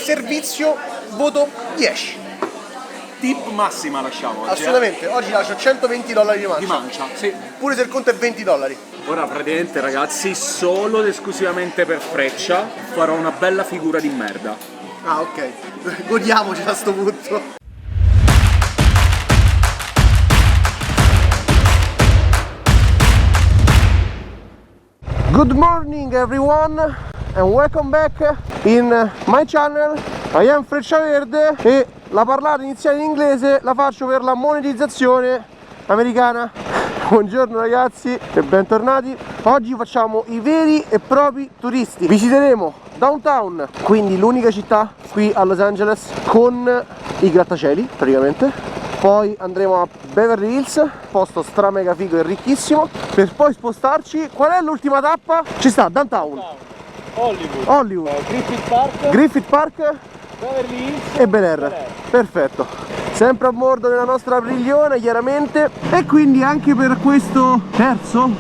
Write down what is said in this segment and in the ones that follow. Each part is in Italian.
servizio voto 10. Tip massima lasciamo oggi. Assolutamente, oggi lascio $120 di mancia. Di mancia, sì. Pure se il conto è $20. Ora praticamente ragazzi, solo ed esclusivamente per Freccia farò una bella figura di merda. Ah, ok. Godiamoci a sto punto. Good morning everyone and welcome back in my channel. I am Freccia Verde e la parlata iniziale in inglese la faccio per la monetizzazione americana. Buongiorno ragazzi e bentornati. Oggi facciamo i veri e propri turisti. Visiteremo Downtown, quindi l'unica città qui a Los Angeles con i grattacieli praticamente. Poi andremo a Beverly Hills, posto stra mega figo e ricchissimo, per poi spostarci. Qual è l'ultima tappa? Ci sta Downtown, Hollywood, Griffith Park, Beverly Hills e Bel Air. Perfetto, sempre a bordo della nostra Briglione chiaramente. E quindi anche per questo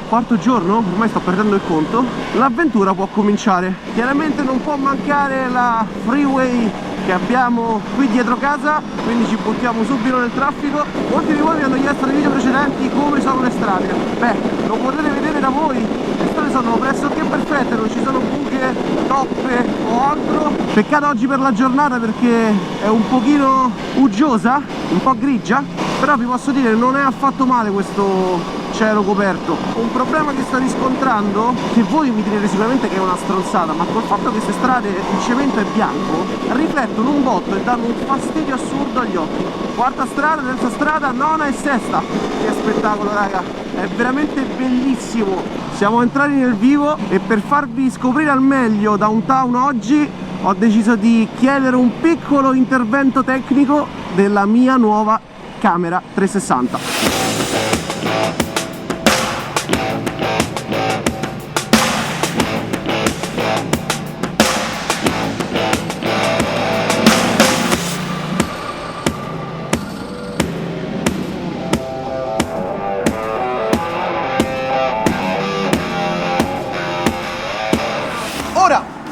quarto giorno, ormai sto perdendo il conto, l'avventura può cominciare. Chiaramente non può mancare la freeway che abbiamo qui dietro casa, quindi ci buttiamo subito nel traffico. Molti di voi mi hanno chiesto nei video precedenti come sono le strade. Beh, lo potete vedere da voi, le strade sono pressoché perfette, non ci sono buche, toppe o altro. Peccato oggi per la giornata perché è un pochino uggiosa, un po' grigia, però vi posso dire non è affatto male questo cielo coperto. Un problema che sto riscontrando, che voi mi direte sicuramente che è una stronzata, ma col fatto che queste strade il cemento è bianco riflettono un botto e danno un fastidio assurdo agli occhi. Quarta strada, terza strada, nona e sesta. Che spettacolo raga, è veramente bellissimo. Siamo entrati nel vivo e per farvi scoprire al meglio Downtown oggi ho deciso di chiedere un piccolo intervento tecnico della mia nuova camera 360.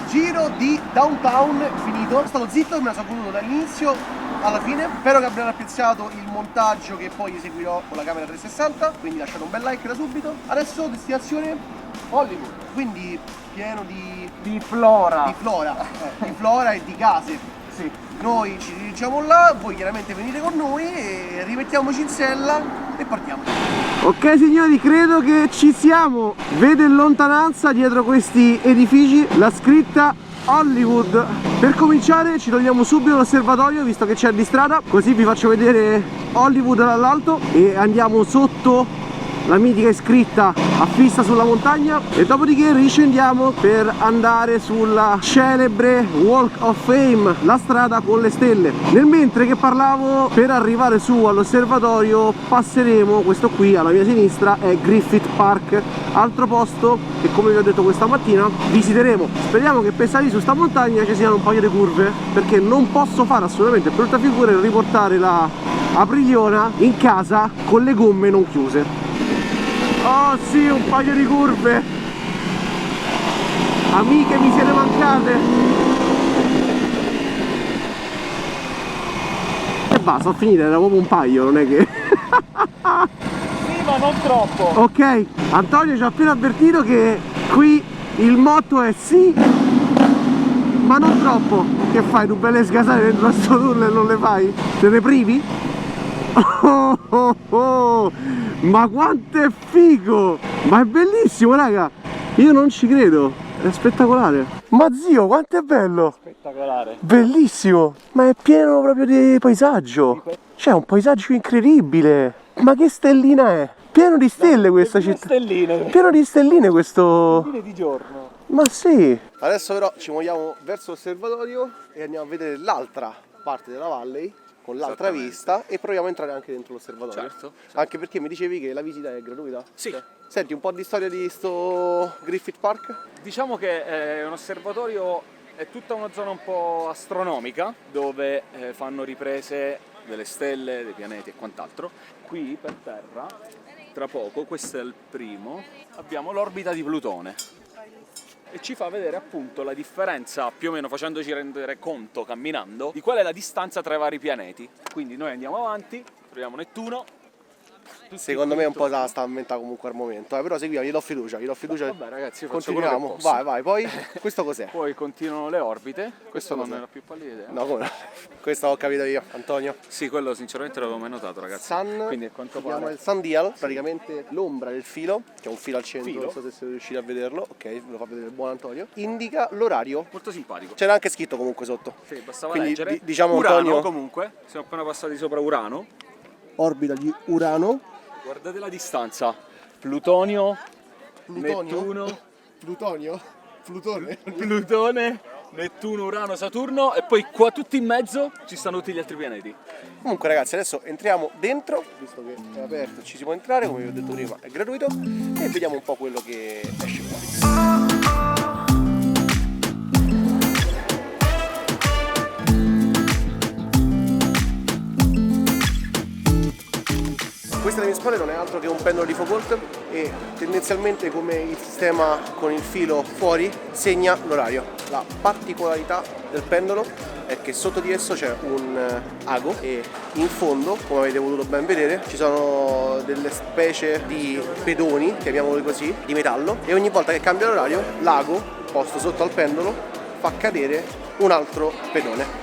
Giro di Downtown finito, sono stato zitto, me la sono goduto dall'inizio alla fine. Spero che abbiano apprezzato il montaggio che poi eseguirò con la camera 360, quindi lasciate un bel like da subito. Adesso destinazione Hollywood, quindi pieno di flora e di case. Sì. Noi ci dirigiamo là, voi chiaramente venite con noi e rimettiamoci in sella e partiamo. Ok signori, credo che ci siamo. Vedo in lontananza dietro questi edifici la scritta Hollywood. Per cominciare ci togliamo subito l'osservatorio visto che c'è di strada, così vi faccio vedere Hollywood dall'alto e andiamo sotto la mitica scritta affissa sulla montagna e dopodiché riscendiamo per andare sulla celebre Walk of Fame, la strada con le stelle. Nel mentre che parlavo, per arrivare su all'osservatorio passeremo, questo qui alla mia sinistra è Griffith Park, altro posto che come vi ho detto questa mattina visiteremo. Speriamo che per salire su sta montagna ci siano un paio di curve, perché non posso fare assolutamente brutta figura e riportare la Aprigliona in casa con le gomme non chiuse. Oh sì, un paio di curve. Amiche, mi siete mancate. E basta, ho finito, era proprio un paio, non è che... Sì, ma non troppo. Ok, Antonio ci ha appena avvertito che qui il motto è sì, ma non troppo. Che fai, tu belle sgasate dentro a sto tunnel non le fai? Te ne privi? Oh, oh, oh. Ma quanto è figo! Ma è bellissimo raga! Io non ci credo! È spettacolare! Ma zio, quanto è bello! Spettacolare! Bellissimo! Ma è pieno proprio di paesaggio! C'è un paesaggio incredibile! Ma che stellina è? Pieno di stelle questa città! Stelline! Pieno di stelline questo... Stelline di giorno! Ma sì! Adesso però ci muoviamo verso l'osservatorio e andiamo a vedere l'altra parte della valley con l'altra vista e proviamo a entrare anche dentro l'osservatorio. Certo. Anche perché mi dicevi che la visita è gratuita? Sì. Senti, un po' di storia di sto Griffith Park? Diciamo che è un osservatorio, è tutta una zona un po' astronomica dove fanno riprese delle stelle, dei pianeti e quant'altro. Qui per terra, tra poco, questo è il primo, abbiamo l'orbita di Plutone. e ci fa vedere appunto la differenza, più o meno facendoci rendere conto camminando, di qual è la distanza tra i vari pianeti. Quindi noi andiamo avanti, troviamo Nettuno. Secondo me un po' sta a inventare comunque al momento, però seguiamo, gli do fiducia. Vabbè ragazzi, faccio quello che Continuiamo, posso. vai, poi questo cos'è? Poi continuano le orbite, questo non cos'è? era più pallida idea. No, come no? Questo ho capito io, Antonio. Sì, quello sinceramente l'avevo mai notato ragazzi. Sun, Quindi a quanto si chiama pare il Sun Dial, praticamente l'ombra del filo, che è un filo al centro, Filo? non so se siete riusciti a vederlo, ok, ve lo fa vedere il buon Antonio, indica l'orario, molto simpatico. c'era anche scritto comunque sotto. Sì, bastava Quindi leggere. diciamo Urano Antonio, comunque, siamo appena passati sopra Urano. orbita di Urano, Guardate la distanza. Plutonio, Nettuno, Plutonio, Plutone. Plutone, Nettuno, Urano, Saturno e poi qua tutti in mezzo ci stanno tutti gli altri pianeti. Comunque ragazzi adesso entriamo dentro, visto che è aperto ci si può entrare, come vi ho detto prima è gratuito, e vediamo un po' quello che esce fuori. Questa alle mie spalle non è altro che un pendolo di Foucault e tendenzialmente come il sistema con il filo fuori segna l'orario. La particolarità del pendolo è che sotto di esso c'è un ago e in fondo, come avete potuto ben vedere, ci sono delle specie di pedoni, chiamiamoli così, di metallo, e ogni volta che cambia l'orario l'ago posto sotto al pendolo fa cadere un altro pedone.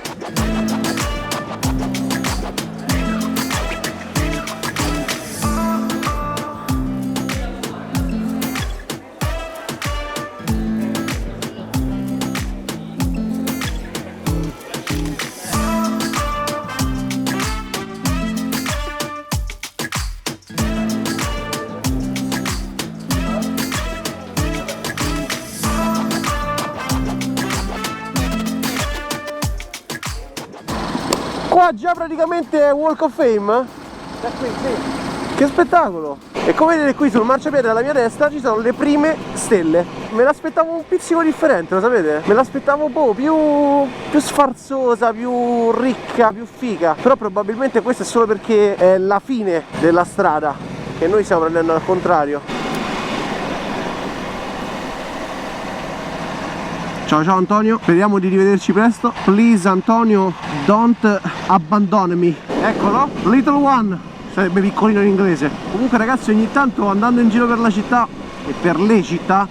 Qua già praticamente è Walk of Fame? Da qui, sì. Che spettacolo! E come vedete qui sul marciapiede alla mia destra ci sono le prime stelle. Me l'aspettavo un pizzico differente, lo sapete? Me l'aspettavo un po' più sfarzosa, più ricca, più figa. Però probabilmente questo è solo perché è la fine della strada, che noi stiamo prendendo al contrario. Ciao ciao Antonio, speriamo di rivederci presto. Please Antonio, don't abandon me. Eccolo, little one, sarebbe piccolino in inglese. Comunque ragazzi, ogni tanto andando in giro per la città e per le città,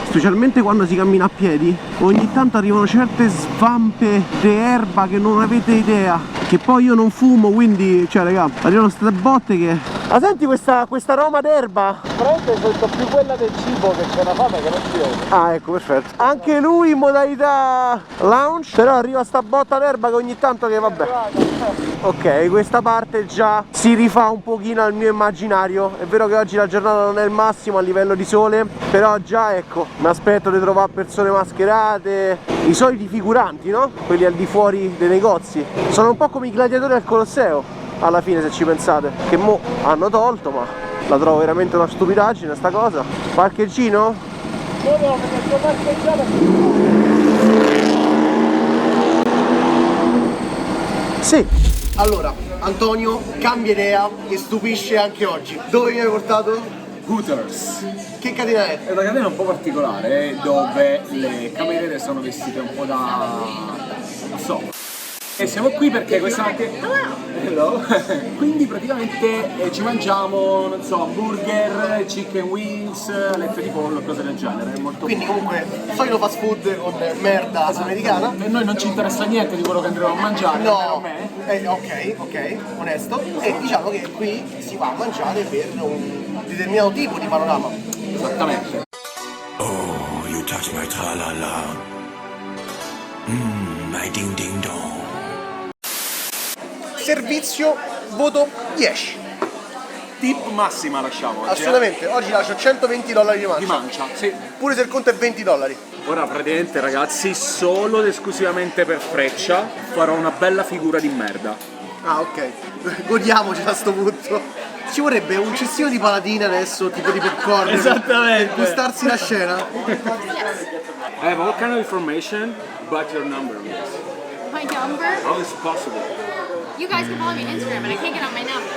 specialmente quando si cammina a piedi, ogni tanto arrivano certe svampe di erba che non avete idea. Che poi io non fumo, quindi, cioè raga, arrivano ste botte che... Ah, senti questa aroma d'erba? Prende sotto più quella del cibo che c'è una fame che non si vede. Ah, ecco, perfetto. Anche lui in modalità lounge, però arriva sta botta d'erba che ogni tanto che vabbè. Ok, questa parte già si rifà un pochino al mio immaginario. È vero che oggi la giornata non è il massimo a livello di sole, però già ecco, mi aspetto di trovare persone mascherate, i soliti figuranti, no? Quelli al di fuori dei negozi. Sono un po' come i gladiatori al Colosseo, alla fine se ci pensate, che mo hanno tolto, ma la trovo veramente una stupidaggine sta cosa. Parcheggino? No, perché sto parcheggiato. Sì. Allora, Antonio cambia idea e stupisce anche oggi. Dove mi hai portato? Hooters. Che catena è? È una catena un po' particolare dove le cameriere sono vestite un po' da... non so. E siamo qui perché questa mattina... Hello! Quindi praticamente ci mangiamo, non so, hamburger, chicken wings, alette di pollo, cose del genere. È molto... Quindi comunque, solito fast food con merda americana. E noi non ci interessa niente di quello che andremo a mangiare, almeno a No, me. ok, onesto. E diciamo che qui si va a mangiare per un determinato tipo di panorama. Esattamente. Oh, you touch my tra-la-la. My ding-ding-dong. Servizio, voto 10. Tip massima lasciamo oggi. Assolutamente, oggi lascio $120 di mancia. Di mancia, sì. Pure se il conto è $20. Ora praticamente ragazzi, solo ed esclusivamente per Freccia farò una bella figura di merda. Ah, ok. Godiamoci a sto punto. Ci vorrebbe un cestino di patatine adesso, tipo di popcorn. Esattamente. Per gustarsi la scena. I have all kind of information, but your number, please. My number? How is it possible? You guys can follow me on Instagram, but I can't get on my number.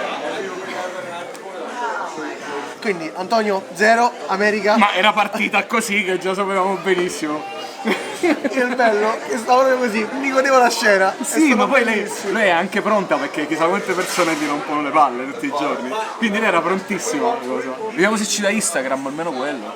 Quindi Antonio 0, America. Ma era partita così che già sapevamo benissimo. Il bello che stavo proprio così, mi godevo la scena. Sì, ma poi lei è anche pronta perché chissà quante persone ti rompono le palle tutti i giorni. Quindi lei era prontissima la cosa. Vediamo se ci dà Instagram, almeno quello.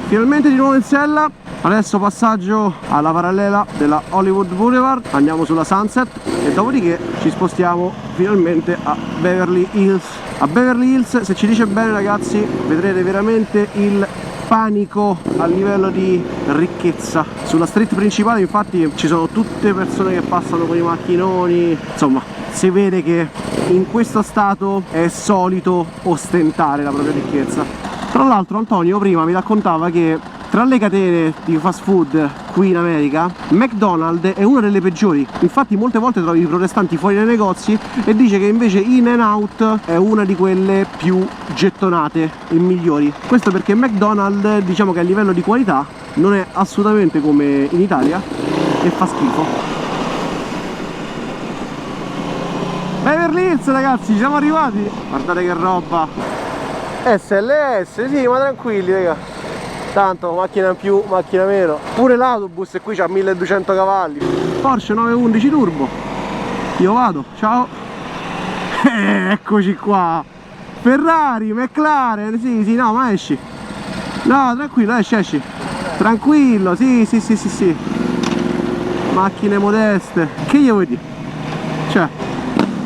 Finalmente di nuovo in sella. Adesso passaggio alla parallela della Hollywood Boulevard, andiamo sulla Sunset e dopodiché ci spostiamo finalmente a Beverly Hills. A Beverly Hills, se ci dice bene ragazzi, vedrete veramente il panico a livello di ricchezza. Sulla street principale infatti ci sono tutte persone che passano con i macchinoni, insomma si vede che in questo stato è solito ostentare la propria ricchezza. Tra l'altro Antonio prima mi raccontava che tra le catene di fast food qui in America, McDonald's è una delle peggiori. Infatti molte volte trovi i protestanti fuori dai negozi e dice che invece In-N-Out è una di quelle più gettonate e migliori. Questo perché McDonald's, diciamo che a livello di qualità non è assolutamente come in Italia e fa schifo. Beverly Hills ragazzi, ci siamo arrivati. Guardate che roba. SLS, sì, ma tranquilli raga. Tanto macchina in più, macchina meno. Pure l'autobus e qui c'ha 1200 cavalli. Porsche 911 turbo. Io vado, ciao. Eccoci qua. Ferrari, McLaren, sì, sì, no, ma esci. No, tranquillo, esci. Tranquillo, sì. Macchine modeste. Che gli vuoi dire? Cioè,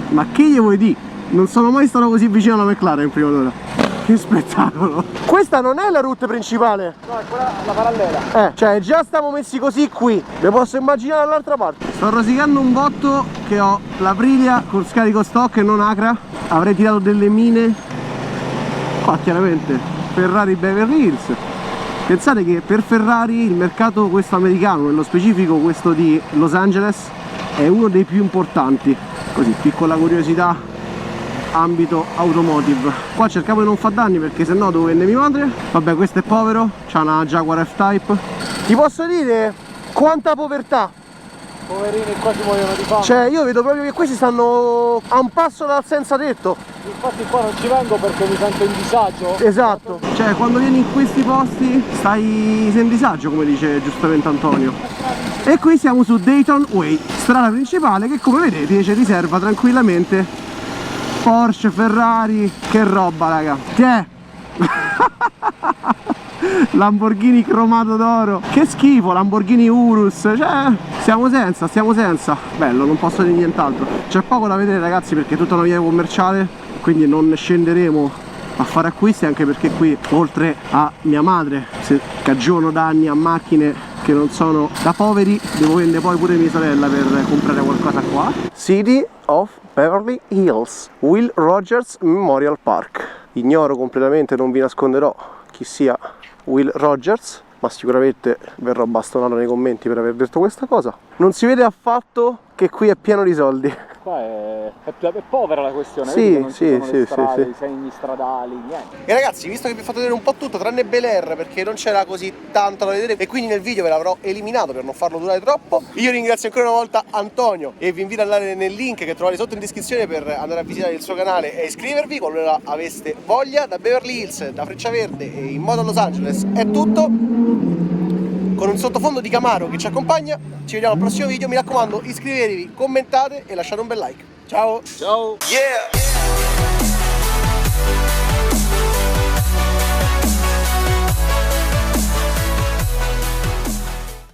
ma che gli vuoi dire? Non sono mai stato così vicino alla McLaren prima d'ora. Che spettacolo! Questa non è la route principale? No, è quella la parallela. Cioè già stiamo messi così qui. Mi posso immaginare dall'altra parte. Sto rosicando un botto che ho l'Aprilia con scarico stock e non Acra. Avrei tirato delle mine. Qua chiaramente Ferrari Beverly Hills. Pensate che per Ferrari il mercato questo americano, nello specifico questo di Los Angeles, è uno dei più importanti. Così, piccola curiosità ambito automotive. Qua cercavo di non far danni perché sennò devo vendere mia madre. Vabbè, questo è povero, c'ha una Jaguar F-Type. Ti posso dire quanta povertà. Poverini qua si muoiono di fame. Cioè io vedo proprio che questi stanno a un passo dal senza tetto. Infatti qua non ci vengo perché mi sento in disagio. Esatto. Cioè quando vieni in questi posti sei in disagio, come dice giustamente Antonio. E qui siamo su Dayton Way, strada principale che come vedete ci riserva tranquillamente Porsche, Ferrari, che roba raga. Che è? Lamborghini cromato d'oro. Che schifo, Lamborghini Urus. Cioè, stiamo senza. Bello, non posso dire nient'altro. C'è poco da vedere ragazzi perché è tutta una via commerciale, quindi non scenderemo a fare acquisti, anche perché qui oltre a mia madre se cagiono danni a macchine che non sono da poveri, devo vendere poi pure mia sorella per comprare qualcosa qua. City of Beverly Hills, Will Rogers Memorial Park. Ignoro completamente, non vi nasconderò chi sia Will Rogers, ma sicuramente verrò bastonato nei commenti per aver detto questa cosa. Non si vede affatto che qui è pieno di soldi. Qua è povera la questione. Sì, vedi che non ci sono sì, le sì, strade, sì. i segni stradali, niente. E ragazzi, visto che vi ho fatto vedere un po' tutto tranne Bel Air perché non c'era così tanto da vedere e quindi nel video ve l'avrò eliminato per non farlo durare troppo, io ringrazio ancora una volta Antonio e vi invito ad andare nel link che trovate sotto in descrizione per andare a visitare il suo canale e iscrivervi qualora aveste voglia. Da Beverly Hills, da Freccia Verde e in modo a Los Angeles è tutto, con un sottofondo di Camaro che ci accompagna. Ci vediamo al prossimo video, mi raccomando iscrivetevi, commentate e lasciate un bel like. Ciao! Ciao! Yeah!